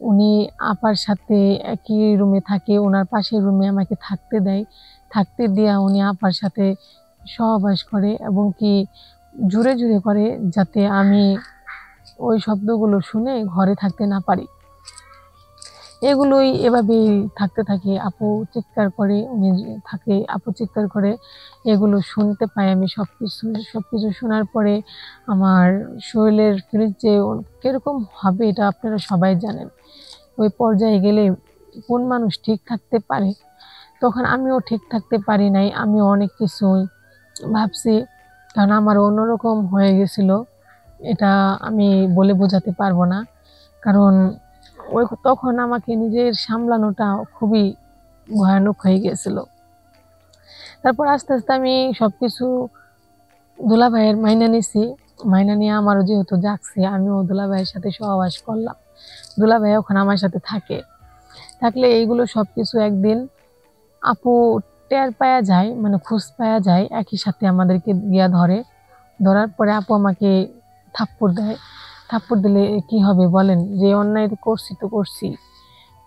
উনি আপার সাথে একই রুমে থাকে, ওনার পাশের রুমে আমাকে থাকতে দেয়। থাকতে দিয়া উনি আপার সাথে সহবাস করে এবং কি জোরে, জোরে করে যাতে আমি ওই শব্দগুলো শুনে ঘরে থাকতে না পারি। এগুলোই এভাবেই থাকতে থাকে। আপু চিৎকার করে, উনি থাকে, আপু চিৎকার করে। এগুলো শুনতে পাই আমি সবকিছু। সবকিছু শোনার পরে আমার শরীরের ফিলিংস যে কিরকম হবে এটা আপনারা সবাই জানেন। ওই পর্যায়ে গেলে কোন মানুষ ঠিক থাকতে পারে? তখন আমিও ঠিক থাকতে পারি নাই। আমিও অনেক কিছুই ভাবছি। কারণ আমার অন্যরকম হয়ে গেছিল। এটা আমি বলে বোঝাতে পারবো না। কারণ তখন আমাকে নিজের সামলানোটা খুবই ভয়ানক হয়ে গিয়েছিল। তারপর আস্তে, আস্তে আমি সবকিছু দুলাভাইয়ের মাইনা নিছি। মাইনা নিয়ে আমারও যেহেতু জাগছে, আমিও দুলাভাইয়ের সাথে সহবাস করলাম। দুলাভাই এখন আমার সাথে থাকে। থাকলে এইগুলো সবকিছু একদিন আপু টের পায়া যায়, মানে খোঁজ পায়া যায়, একই সাথে আমাদেরকে গিয়া ধরে। ধরার পরে আপু আমাকে থাপ্পড় দেয়। থাপ্পড় দিলে কি হবে বলেন? যে অন্যায় করছি তো করছি।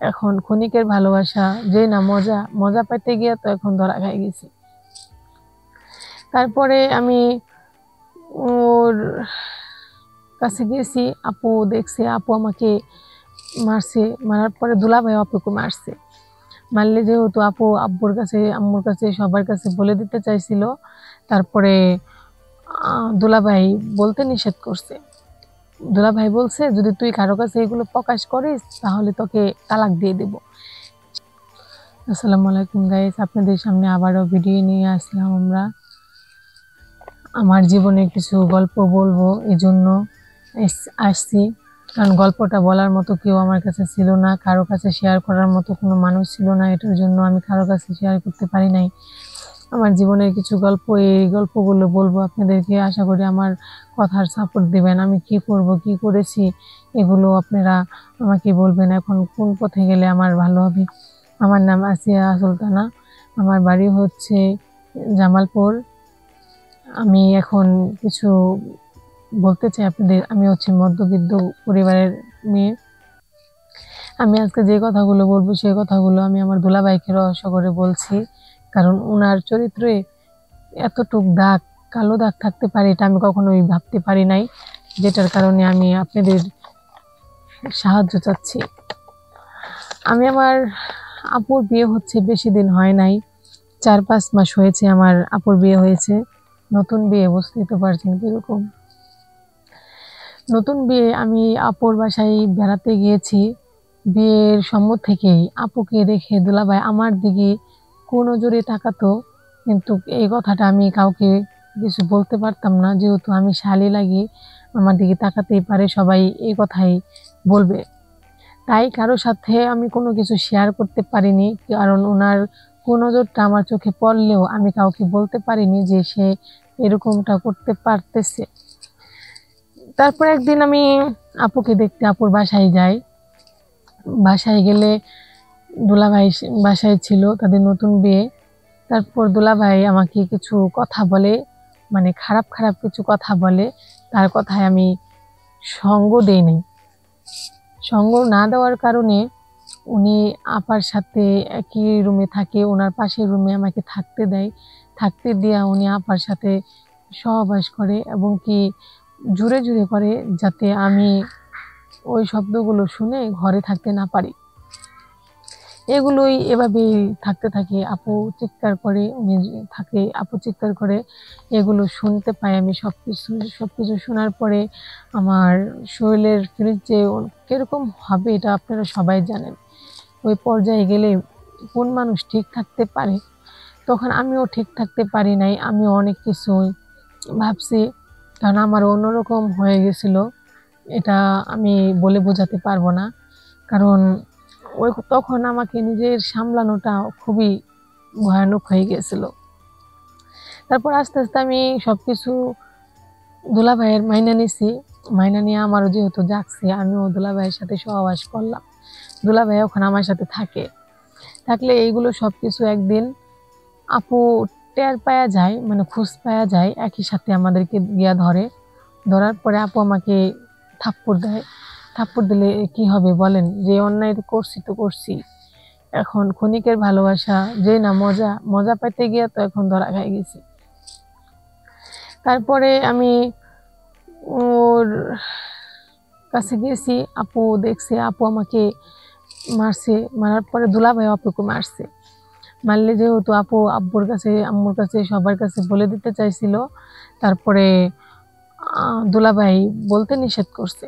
এখন ক্ষণিকের ভালোবাসা যে না মজা, মজা পাইতে গিয়া তো এখন ধরা খাই গেছি। তারপরে আমি ওর কাছে গেছি, আপু দেখছে, আপু আমাকে মারছে। মারার পরে দুলাভাই আপুকে মারছে। মারলে যেহেতু আপু আব্বুর কাছে, আম্মুর কাছে, সবার কাছে বলে দিতে চাইছিল, তারপরে দুলাভাই বলতে নিষেধ করছে। দুলাভাই বলছে, যদি তুই কারো কাছে এগুলো প্রকাশ করিস তাহলে তোকে তালাক দিয়ে দেব। আসসালামু আলাইকুম গাইস, আপনাদের সামনে আবারও ভিডিও নিয়ে আসলাম আমরা। আমার জীবনে কিছু গল্প বলবো, এজন্য আসছি। কারণ গল্পটা বলার মতো কেউ আমার কাছে ছিল না, কারো কাছে শেয়ার করার মতো কোনো মানুষ ছিল না। এটার জন্য আমি কারো কাছে শেয়ার করতে পারি নাই আমার জীবনের কিছু গল্প। এই গল্পগুলো বলবো আপনাদেরকে, আশা করি আমার কথার সাপোর্ট দিবেন। আমি কি করব, কি করেছি, এগুলো আপনারা আমাকে বলবেন। এখন কোন পথে গেলে আমার ভালো হবে। আমার নাম আসিয়া সুলতানা, আমার বাড়ি হচ্ছে জামালপুর। আমি এখন কিছু বলতে চাই আপনাদের। আমি হচ্ছে মধ্যবিত্ত পরিবারের মেয়ে। আমি আজকে যে কথাগুলো বলবো সেই কথাগুলো আমি আমার দুলাভাইকে রহস্য করে বলছি। কারণ উনার চরিত্রে এতটুক দাগ, কালো দাগ থাকতে পারে এটা আমি কখনোই ভাবতে পারি নাই, যেটার কারণে আমি আপনাদের সাহায্য চাচ্ছি। আমি আমার আপুর বিয়ে হচ্ছে বেশি দিন হয় নাই, 4-5 মাস হয়েছে আমার আপুর বিয়ে হয়েছে। নতুন বিয়ে, বুঝতেই তো পারছেন কিরকম নতুন বিয়ে। আমি আপুর বাসায় বেড়াতে গিয়েছি। বিয়ের সম্মত থেকেই আপুকে দেখে দুলাভাই আমার দিকে কোন নজরে তাকাতো, কিন্তু এই কথাটা আমি কাউকে কিছু বলতে পারতাম না, যেহেতু আমি শালি লাগি, আমার দিকে তাকাতেই পারে, সবাই এই কথাই বলবে। তাই কারো সাথে আমি কোনো কিছু শেয়ার করতে পারিনি, কারণ ওনার কোন নজরটা আমার চোখে পড়লেও আমি কাউকে বলতে পারিনি যে সে এরকমটা করতে পারতেছে। তারপর একদিন আমি আপুকে দেখতে আপুর বাসায় যাই। বাসায় গেলে দুলাভাই বাসায় ছিল, তাদের নতুন বিয়ে। তারপর দুলাভাই আমাকে কিছু কথা বলে, মানে খারাপ খারাপ কিছু কথা বলে। তার কথায় আমি সঙ্গ দেই নাই। সঙ্গ না দেওয়ার কারণে উনি আপার সাথে একই রুমে থাকে, ওনার পাশের রুমে আমাকে থাকতে দেয়। থাকতে দিয়া উনি আপার সাথে সহবাস করে এবং কি জোরে, জোরে করে যাতে আমি ওই শব্দগুলো শুনে ঘরে থাকতে না পারি। এগুলোই এভাবেই থাকতে থাকে। আপু চিৎকার করে, উনি থাকে, আপু চিৎকার করে। এগুলো শুনতে পাই আমি সবকিছু। সবকিছু শোনার পরে আমার শরীরের ফিলিংস যে কিরকম হবে এটা আপনারা সবাই জানেন। ওই পর্যায়ে গেলে কোন মানুষ ঠিক থাকতে পারে? তখন আমিও ঠিক থাকতে পারি নাই। আমিও অনেক কিছুই ভাবছি। কারণ আমার অন্যরকম হয়ে গেছিল। এটা আমি বলে বোঝাতে পারবো না। কারণ তখন আমাকে নিজের সামলানোটা খুবই ভয়ানক হয়ে গিয়েছিল। তারপর আস্তে, আস্তে আমি সবকিছু দুলাভাইয়ের মাইনা নিছি। মাইনা নিয়ে আমারও যেহেতু জাগছে, আমিও দুলাভাইয়ের সাথে সহবাস করলাম। দুলাভাই এখন আমার সাথে থাকে। থাকলে এইগুলো সবকিছু একদিন আপু টের পায়া যায়, মানে খোঁজ পায়া যায়, একই সাথে আমাদেরকে গিয়া ধরে। ধরার পরে আপু আমাকে থাপ্পড় দেয়। থাপ্পড় দিলে কি হবে বলেন? যে অন্যায় করছি তো করছি, এখন ক্ষণিকের ভালোবাসা যে না মজা মজা পাইতে গিয়ে তো এখন ধরা খাই গেছি। তারপরে আমি ওর কাছে গেছি, আপু দেখছে, আপু আমাকে মারছে, মারার পরে দুলাভাই আপুকে মারছে। মারলে যেহেতু আপু আব্বুর কাছে আম্মুর কাছে সবার কাছে বলে দিতে চাইছিল, তারপরে দুলাভাই বলতে নিষেধ করছে।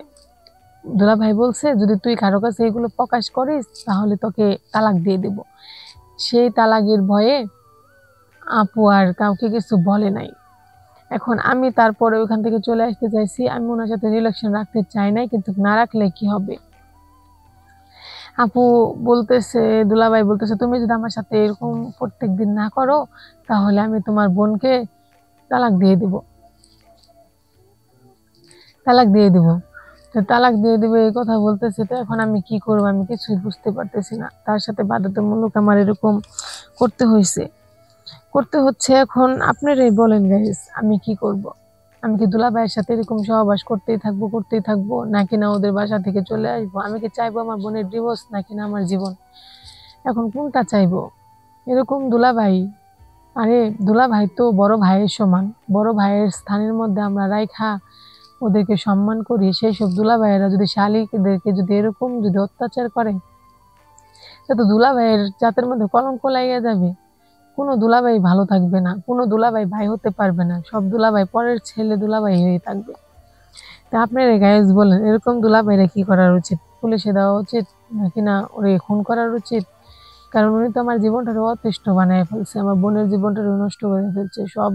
দুলাভাই বলছে যদি তুই কারো কাছে এগুলো প্রকাশ করিস তাহলে তোকে তালাক দিয়ে দেব। সেই তালাকের ভয়ে আপু আর কাউকে কিছু বলে নাই। এখন আমি তারপরে ওইখান থেকে চলে আসতে চাইছি, আমি ওনার সাথে রিলেশন রাখতে চাই নাই, কিন্তু না রাখলে কি হবে। আপু বলতেছে, দুলাভাই বলতেছে তুমি যদি আমার সাথে এরকম প্রত্যেকদিন না করো তাহলে আমি তোমার বোনকে তালাক দিয়ে দিব, তালাক দিয়ে দিব। তো তালাক দিয়ে দিবে এই কথা বলতেছে। তো এখন আমি কি করবো, আমি কিছুই বুঝতে পারতেছি না। তার সাথে বাধ্যতামূলক আমার এরকম করতে হচ্ছে। এখন আপনারাই বলেন গাইস, আমি কি করব? আমি কি দুলাভাইয়ের সাথে এরকম সহবাস করতেই থাকবো নাকি না ওদের বাসা থেকে চলে আসবো? আমি কি চাইবো আমার বোনের ডিভোর্স নাকি না আমার জীবন? এখন কোনটা চাইবো? এরকম দুলাভাই, আরে দুলাভাই তো বড় ভাইয়ের সমান, বড় ভাইয়ের স্থানের মধ্যে আমরা রাইখা ওদেরকে সম্মান করি। সেই সব দুলাভাইয়েরা যদি শালীদেরকে যদি এরকম যদি অত্যাচার করে, তো দুলাভাইয়ের জাতের মধ্যে কলঙ্ক লাগিয়ে যাবে। কোনো দুলাভাই ভালো থাকবে না, কোনো দুলাভাই ভাই হতে পারবে না, সব দুলাভাই পরের ছেলে দুলাভাই হয়ে থাকবে। তা আপনারা গাইজ বলেন, এরকম দুলাভাইরা কি করার উচিত? পুলিশে দেওয়া উচিত নাকি না ওরে খুন করার উচিত? কারণ উনি তো আমার জীবনটাকে অতিষ্ঠ বানিয়ে ফেলছে, আমার বোনের জীবনটাকে নষ্ট করে ফেলছে, সব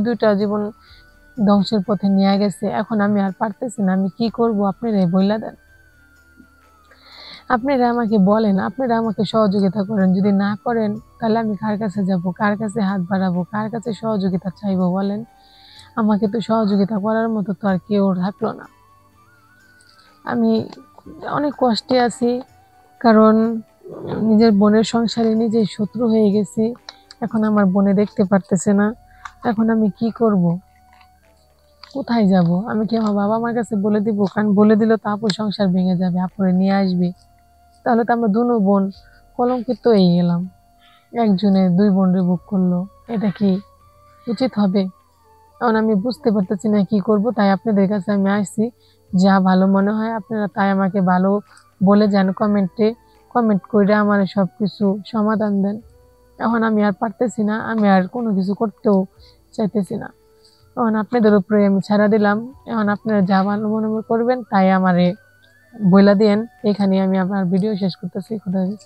দুইটা জীবন ধ্বংসের পথে নিয়ে গেছে। এখন আমি আর পারতেছি না, আমি কি করব? আপনারাই বইলা দেন, আপনারা আমাকে বলেন, আপনারা আমাকে সহযোগিতা করেন। যদি না করেন তাহলে আমি কার কাছে যাব, কার কাছে হাত বাড়াবো, কার কাছে সহযোগিতা চাইবো বলেন? আমাকে তো সহযোগিতা করার মতো তো আর কেউ থাকলো না। আমি অনেক কষ্টে আছি, কারণ নিজের বোনের সংসারে নিজেই শত্রু হয়ে গেছি। এখন আমার বোনে দেখতে পারতেছে না, এখন আমি কি করব? কোথায় যাব? আমি কি আমার বাবা মার কাছে বলে দিব? কারণ বলে দিলে তো আপুর সংসার ভেঙে যাবে, আপুরে নিয়ে আসবে, তাহলে তো আমরা দুনো বোন কলঙ্কিত হয়ে গেলাম। একজনে দুই বোন রে বুক করলো, এটা কি উচিত হবে? এখন আমি বুঝতে পারতেছি না কি করব, তাই আপনাদের কাছে আমি আসছি। যা ভালো মনে হয় আপনারা তাই আমাকে ভালো বলে যান, কমেন্ট করে আমার সবকিছু সমাধান দেন। এখন আমি আর পারতেছি না, আমি আর কোনো কিছু করতেও চাইতেছি না। এখন আপনাদের উপরে আমি ছাড়া দিলাম। এখন আপনারা যা ভালো মনে করবেন তাই আমারে বইলা দেন। এখানে আমি আমার ভিডিও শেষ করতেছি। খুদা হাফেজ।